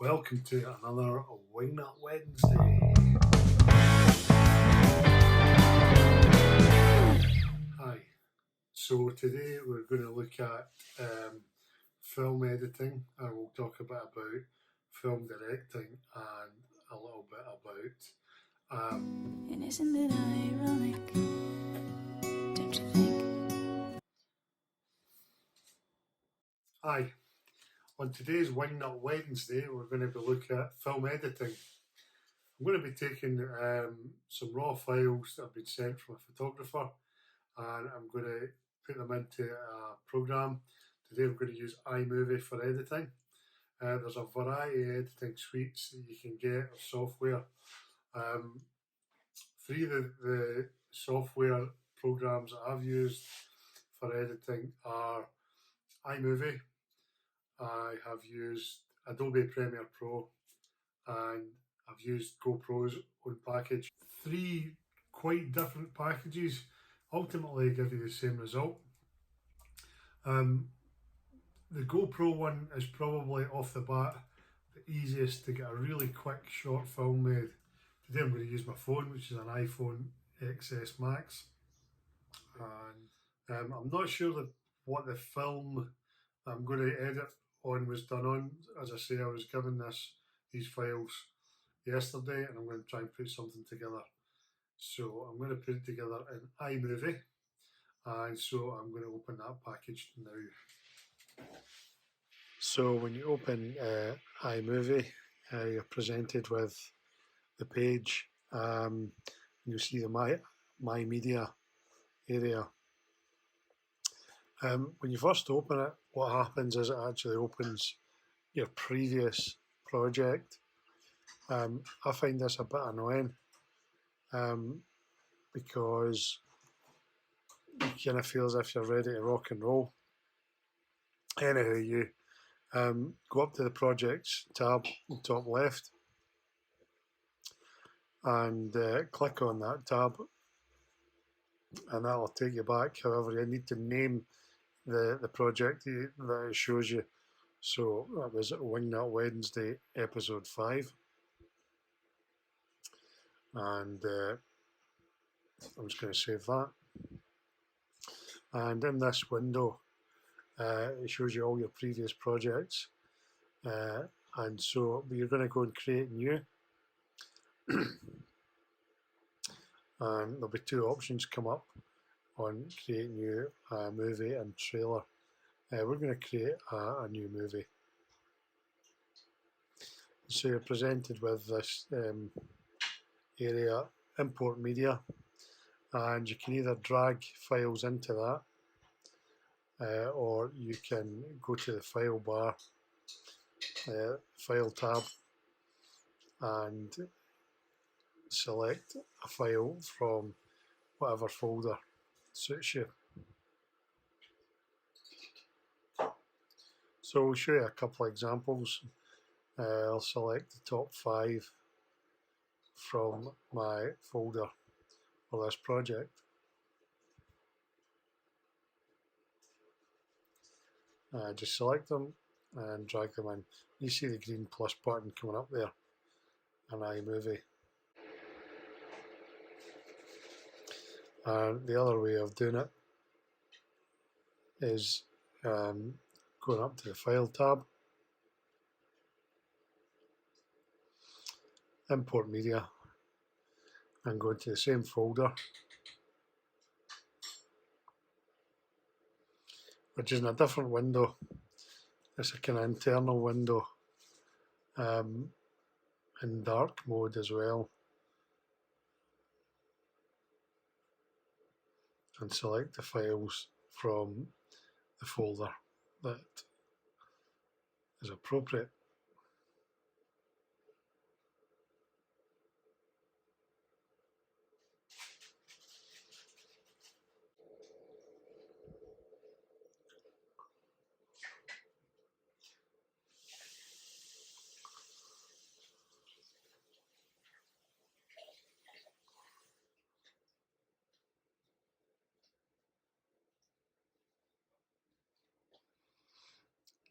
Welcome to another Wingnut Wednesday. Hi. So today we're going to look at film editing, and we'll talk a bit about film directing and a little bit about. And isn't it ironic? Don't you think? Hi. On today's Wingnut Wednesday, we're going to be looking at film editing. I'm going to be taking some raw files that have been sent from a photographer, and I'm going to put them into a program. Today we're going to use iMovie for editing. There's a variety of editing suites that you can get or software. Three of the software programs that I've used for editing are iMovie. I have used Adobe Premiere Pro, and I've used GoPro's own package. Three quite different packages ultimately give you the same result. The GoPro one is probably off the bat the easiest to get a really quick short film made. Today I'm going to use my phone, which is an iPhone XS Max, and I'm not sure what the film that I'm going to edit on was done on. As I say, I was given these files yesterday, and I'm going to try and put something together. So I'm going to put it together in iMovie, and so I'm going to open that package now. So when you open iMovie, you're presented with the page. You'll see the My Media area. When you first open it, what happens is it actually opens your previous project. I find this a bit annoying because you kind of feel as if you're ready to rock and roll. Anyhow, you go up to the Projects tab in the top left and click on that tab, and that'll take you back. However, you need to name the project that it shows you. So that was Wingnut Wednesday episode 5, and I'm just going to save that. And in this window, it shows you all your previous projects, and so you're going to go and create new. And there'll be two options come up on create new movie and trailer. We're going to create a new movie. So you're presented with this area, import media, and you can either drag files into that, or you can go to the file bar, file tab, and select a file from whatever folder suits you. So we'll show you a couple of examples. I'll select the top 5 from my folder for this project. Just select them and drag them in. You see the green plus button coming up there in iMovie. And the other way of doing it is going up to the File tab, Import Media, and going to the same folder, which is in a different window. It's a kind of internal window in dark mode as well. And select the files from the folder that is appropriate.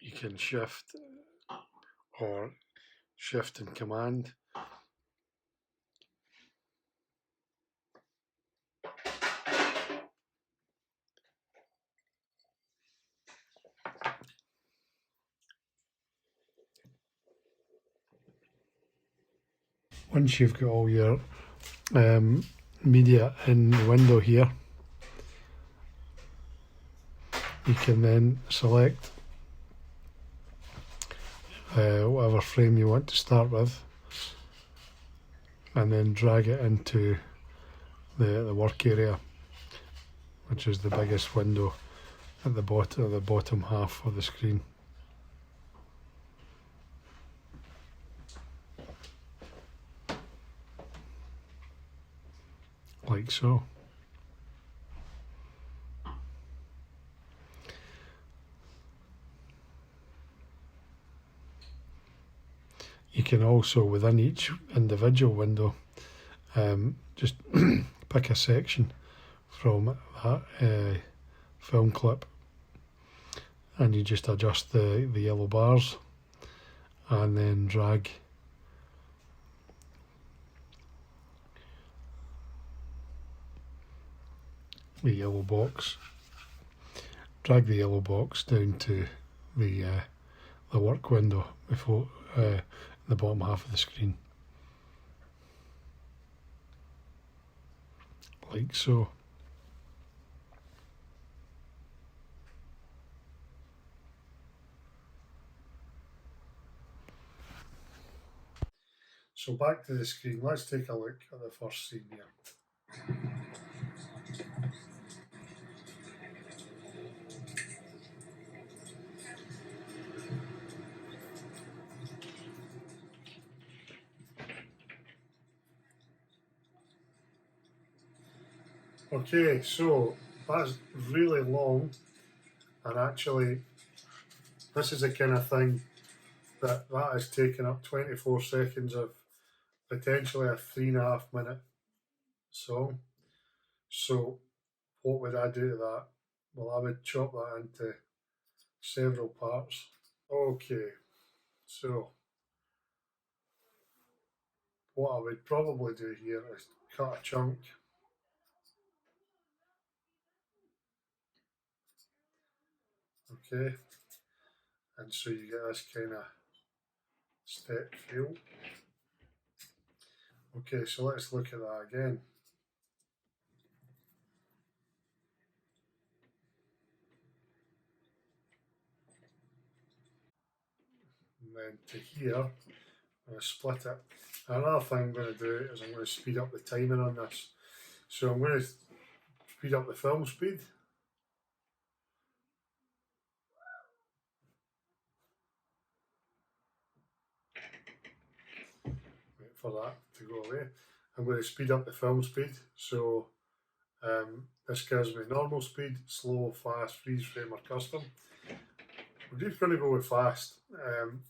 You can shift or Shift and Command. Once you've got all your media in the window here, you can then select whatever frame you want to start with and then drag it into the work area, which is the biggest window at the bottom half of the screen. Like so. You can also, within each individual window, just pick a section from that film clip, and you just adjust the yellow bars and then drag the yellow box. Drag the yellow box down to the work window before the bottom half of the screen, like so. So back to the screen, let's take a look at the first scene here. Okay, so that's really long, and actually this is the kind of thing that has taken up 24 seconds of potentially a 3.5 minute song. So what would I do to that? Well, I would chop that into several parts. Okay, so what I would probably do here is cut a chunk. Okay, and so you get this kind of step feel. Okay, so let's look at that again. And then to here, I'm going to split it. Another thing I'm going to do is I'm going to speed up the timing on this. So I'm going to speed up the film speed. Wait for that to go away. I'm going to speed up the film speed. So this gives me normal speed, slow, fast, freeze frame or custom. We're just going to go with fast. And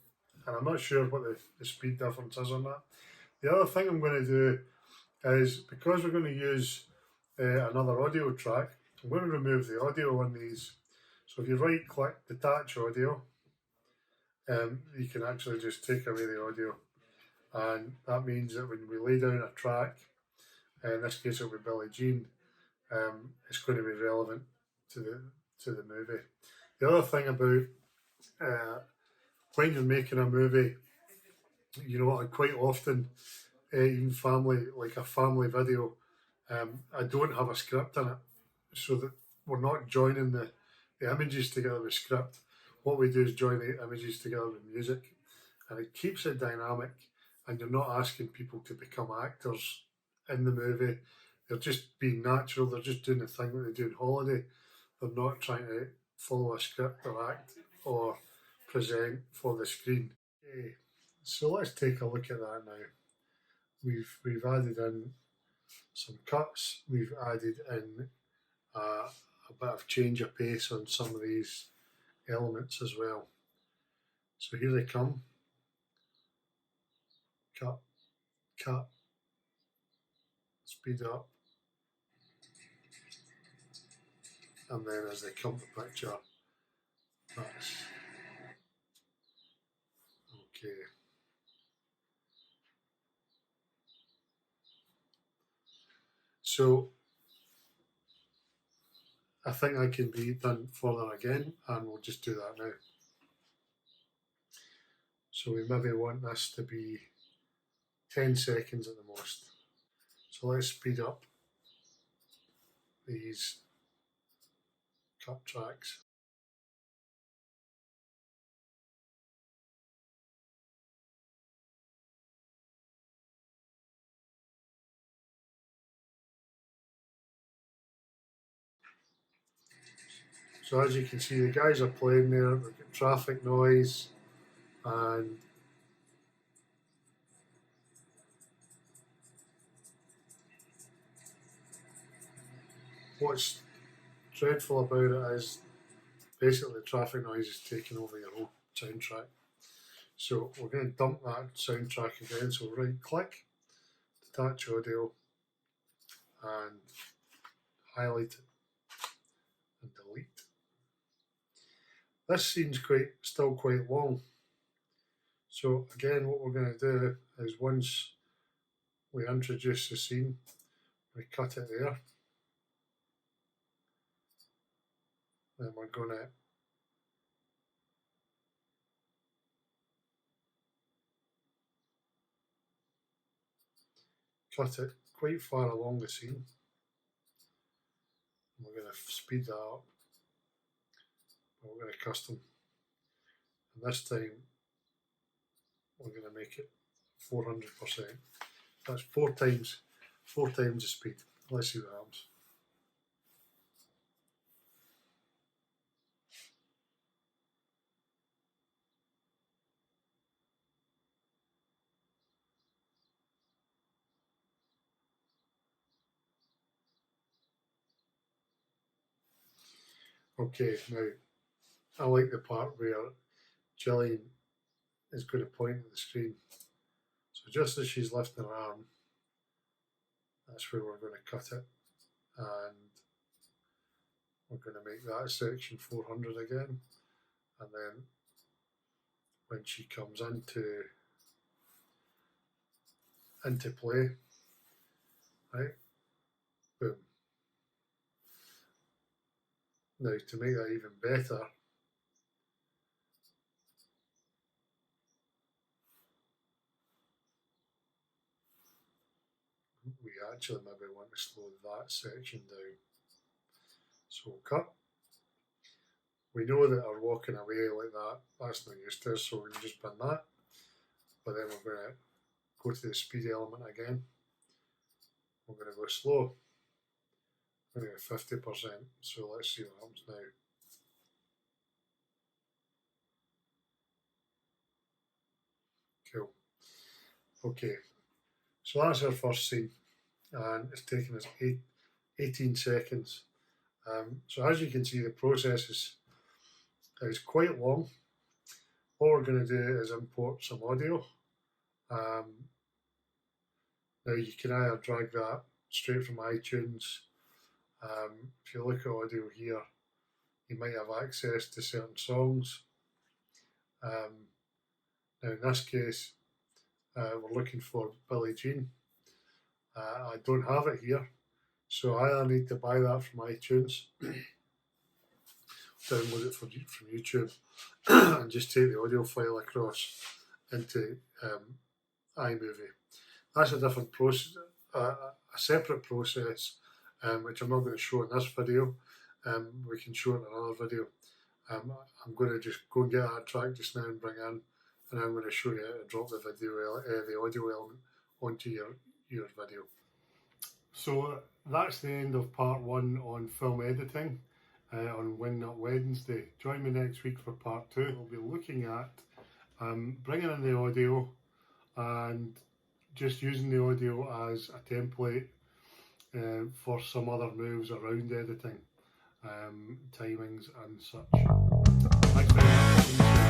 I'm not sure what the speed difference is on that. The other thing I'm going to do is, because we're going to use another audio track, I'm going to remove the audio on these. So if you right click detach audio, you can actually just take away the audio, and that means that when we lay down a track, in this case it'll be Billie Jean, it's going to be relevant to the movie. The other thing about when you're making a movie, you know, quite often, even family, like a family video, I don't have a script in it, so that we're not joining the images together with script. What we do is join the images together with music, and it keeps it dynamic, and you're not asking people to become actors in the movie. They're just being natural, they're just doing the thing that they do in Holiday. They're not trying to follow a script or act or present for the screen. Okay, so let's take a look at that now. We've added in some cuts, we've added in a bit of change of pace on some of these elements as well. So here they come. Cut, cut, speed up, and then as they come to picture, that's okay. So I think that can be done further again, and we'll just do that now. So we maybe want this to be 10 seconds at the most. So let's speed up these cut tracks. So as you can see, the guys are playing there, we've got traffic noise, and what's dreadful about it is basically the traffic noise is taking over your whole soundtrack. So we're going to dump that soundtrack again, so right click, detach audio, and highlight it and delete. This scene's still quite long. So again, what we're going to do is once we introduce the scene, we cut it there. Then we're going to cut it quite far along the scene. We're going to speed that up. We're going to custom. And this time we're going to make it 400%. That's four times the speed. Let's see what happens. Okay, now I like the part where Gillian is going to point at the screen. So just as she's lifting her arm, that's where we're going to cut it, and we're going to make that section 400 again, and then when she comes into play, right, boom. Now to make that even better, we actually maybe want to slow that section down. So cut. We know that our walking away like that, that's not used to us, so we can just bin that. But then we're going to go to the speed element again. We're going to go slow. We're going to go 50%. So let's see what happens now. Cool. Okay, so that's our first scene, and it's taken us 18 seconds. So as you can see, the process is quite long. What we're going to do is import some audio. Now you can either drag that straight from iTunes. If you look at audio here, you might have access to certain songs. Now in this case, we're looking for Billie Jean. I don't have it here, so I either need to buy that from iTunes, download it from YouTube, and just take the audio file across into iMovie. That's a different process, a separate process, which I'm not going to show in this video. We can show it in another video. I'm going to just go and get that track just now and bring in, and I'm going to show you how to drop the audio element onto your video. So that's the end of part one on film editing on Wingnut Wednesday. Join me next week for part two. We'll be looking at bringing in the audio and just using the audio as a template for some other moves around editing, timings and such. Thanks very much.